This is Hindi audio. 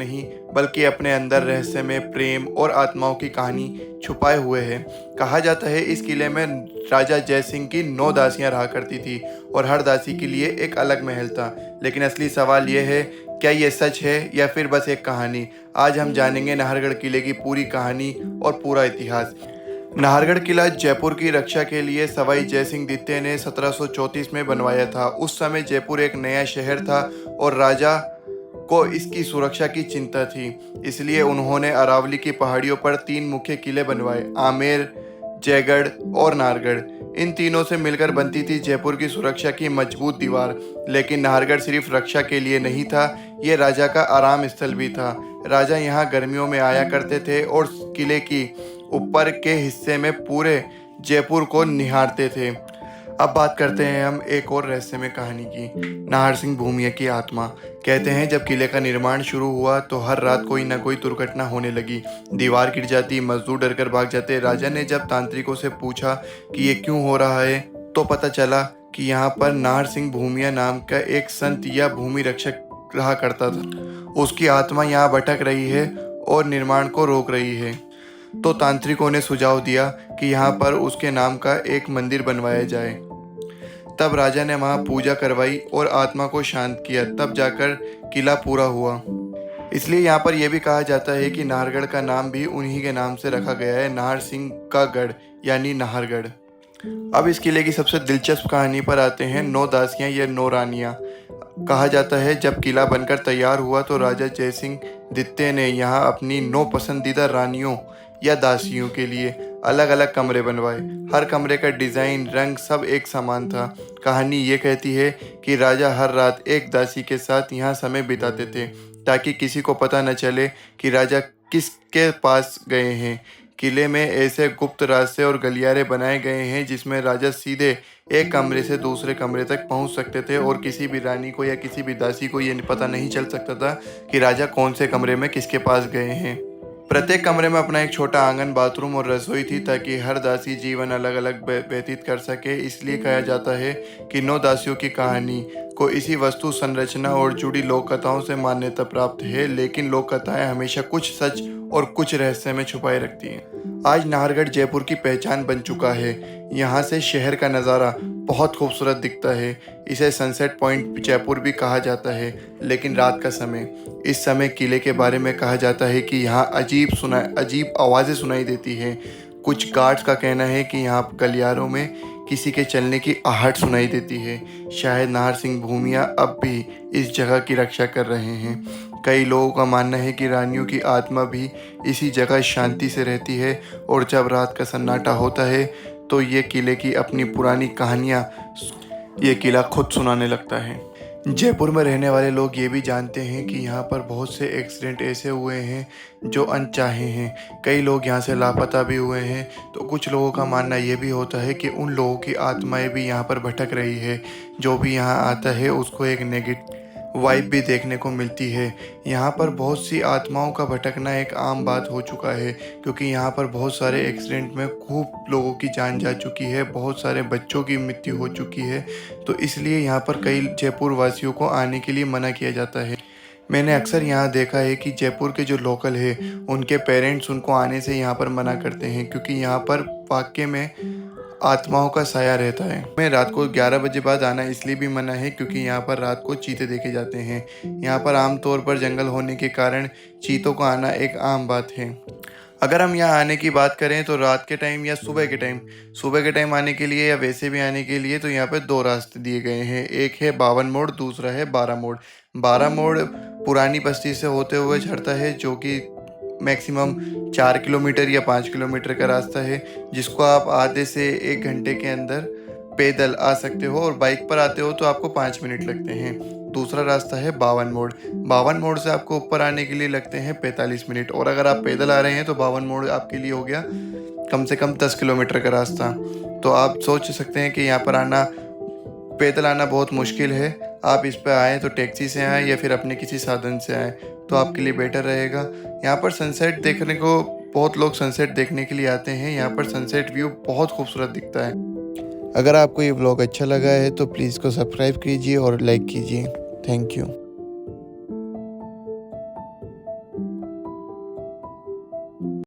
नहीं बल्कि अपने अंदर रहस्य में प्रेम और आत्माओं की कहानी छुपाए हुए है। कहा जाता है इस किले में राजा जय सिंह की 9 दासियां रहा करती थी और हर दासी के लिए एक अलग महल था। लेकिन असली सवाल यह है, क्या ये सच है या फिर बस एक कहानी? आज हम जानेंगे नाहरगढ़ किले की पूरी कहानी और पूरा इतिहास। नाहरगढ़ किला जयपुर की रक्षा के लिए सवाई जय सिंह द्वितीय ने 1734 में बनवाया था। उस समय जयपुर एक नया शहर था और राजा को इसकी सुरक्षा की चिंता थी। इसलिए उन्होंने अरावली की पहाड़ियों पर 3 मुख्य किले बनवाए, आमेर, जयगढ़ और नाहरगढ़। इन तीनों से मिलकर बनती थी जयपुर की सुरक्षा की मजबूत दीवार। लेकिन नाहरगढ़ सिर्फ रक्षा के लिए नहीं था, ये राजा का आराम स्थल भी था। राजा यहाँ गर्मियों में आया करते थे और किले की ऊपर के हिस्से में पूरे जयपुर को निहारते थे। अब बात करते हैं हम एक और रहस्यमय कहानी की, नाहर सिंह भूमिया की आत्मा। कहते हैं जब किले का निर्माण शुरू हुआ तो हर रात कोई न कोई दुर्घटना होने लगी। दीवार गिर जाती, मजदूर डरकर भाग जाते। राजा ने जब तांत्रिकों से पूछा कि ये क्यों हो रहा है तो पता चला कि यहाँ पर नाहर सिंह भूमिया नाम का एक संत या भूमि रक्षक रहा करता था। उसकी आत्मा यहाँ भटक रही है और निर्माण को रोक रही है। तो तांत्रिकों ने सुझाव दिया कि यहाँ पर उसके नाम का एक मंदिर बनवाया जाए। तब राजा ने वहाँ पूजा करवाई और आत्मा को शांत किया, तब जाकर किला पूरा हुआ। इसलिए यहाँ पर यह भी कहा जाता है कि नाहरगढ़ का नाम भी उन्हीं के नाम से रखा गया है, नाहर सिंह का गढ़ यानी नाहरगढ़। अब इस किले की सबसे दिलचस्प कहानी पर आते हैं, 9 दासियां या 9 रानियां। कहा जाता है जब किला बनकर तैयार हुआ तो राजा जय सिंह द्वितीय ने यहाँ अपनी 9 पसंदीदा रानियों या दासियों के लिए अलग अलग कमरे बनवाए। हर कमरे का डिज़ाइन, रंग सब एक समान था। कहानी ये कहती है कि राजा हर रात एक दासी के साथ यहाँ समय बिताते थे ताकि किसी को पता न चले कि राजा किसके पास गए हैं। किले में ऐसे गुप्त रास्ते और गलियारे बनाए गए हैं जिसमें राजा सीधे एक कमरे से दूसरे कमरे तक पहुंच सकते थे और किसी भी रानी को या किसी भी दासी को ये पता नहीं चल सकता था कि राजा कौन से कमरे में किसके पास गए हैं। प्रत्येक कमरे में अपना एक छोटा आंगन, बाथरूम और रसोई थी ताकि हर दासी जीवन अलग अलग व्यतीत कर सके। इसलिए कहा जाता है कि 9 दासियों की कहानी को इसी वस्तु संरचना और जुड़ी लोक कथाओं से मान्यता प्राप्त है। लेकिन लोक कथाएं हमेशा कुछ सच और कुछ रहस्य में छुपाए रखती हैं। आज नाहरगढ़ जयपुर की पहचान बन चुका है। यहाँ से शहर का नज़ारा बहुत खूबसूरत दिखता है। इसे सनसेट पॉइंट जयपुर भी कहा जाता है। लेकिन रात का समय, इस समय किले के बारे में कहा जाता है कि यहाँ अजीब आवाज़ें सुनाई देती हैं। कुछ गार्ड्स का कहना है कि यहाँ गलियारों में किसी के चलने की आहट सुनाई देती है। शायद नाहर सिंह भूमिया अब भी इस जगह की रक्षा कर रहे हैं। कई लोगों का मानना है कि रानियों की आत्मा भी इसी जगह शांति से रहती है और जब रात का सन्नाटा होता है तो ये किले की अपनी पुरानी कहानियाँ ये किला खुद सुनाने लगता है। जयपुर में रहने वाले लोग ये भी जानते हैं कि यहाँ पर बहुत से एक्सीडेंट ऐसे हुए हैं जो अनचाहे हैं। कई लोग यहाँ से लापता भी हुए हैं। तो कुछ लोगों का मानना ये भी होता है कि उन लोगों की आत्माएं भी यहाँ पर भटक रही है। जो भी यहाँ आता है उसको एक नेगेटिव वाइब भी देखने को मिलती है। यहाँ पर बहुत सी आत्माओं का भटकना एक आम बात हो चुका है क्योंकि यहाँ पर बहुत सारे एक्सीडेंट में खूब लोगों की जान जा चुकी है, बहुत सारे बच्चों की मृत्यु हो चुकी है। तो इसलिए यहाँ पर कई जयपुर वासियों को आने के लिए मना किया जाता है। मैंने अक्सर यहाँ देखा है कि जयपुर के जो लोकल है उनके पेरेंट्स उनको आने से यहाँ पर मना करते हैं क्योंकि यहाँ पर वाकई में आत्माओं का साया रहता है। मैं रात को 11 बजे बाद आना इसलिए भी मना है क्योंकि यहाँ पर रात को चीते देखे जाते हैं। यहाँ पर आमतौर पर जंगल होने के कारण चीतों को आना एक आम बात है। अगर हम यहाँ आने की बात करें तो रात के टाइम या सुबह के टाइम आने के लिए या वैसे भी आने के लिए तो यहाँ पे 2 रास्ते दिए गए हैं। एक है 52 मोड़, दूसरा है 12 मोड़। 12 मोड़ पुरानी बस्ती से होते हुए चढ़ता है जो कि मैक्सिमम 4 किलोमीटर या 5 किलोमीटर का रास्ता है जिसको आप आधे से 1 घंटे के अंदर पैदल आ सकते हो और बाइक पर आते हो तो आपको 5 मिनट लगते हैं। दूसरा रास्ता है 52 मोड़। 52 मोड़ से आपको ऊपर आने के लिए लगते हैं 45 मिनट और अगर आप पैदल आ रहे हैं तो 52 मोड़ आपके लिए हो गया कम से कम 10 किलोमीटर का रास्ता। तो आप सोच सकते हैं कि यहाँ पर पैदल आना बहुत मुश्किल है। आप इस पर आएँ तो टैक्सी से आएँ या फिर अपने किसी साधन से आएँ तो आपके लिए बेटर रहेगा। यहाँ पर सनसेट देखने को बहुत लोग सनसेट देखने के लिए आते हैं। यहाँ पर सनसेट व्यू बहुत खूबसूरत दिखता है। अगर आपको ये व्लॉग अच्छा लगा है तो प्लीज़ को सब्सक्राइब कीजिए और लाइक कीजिए। Thank you.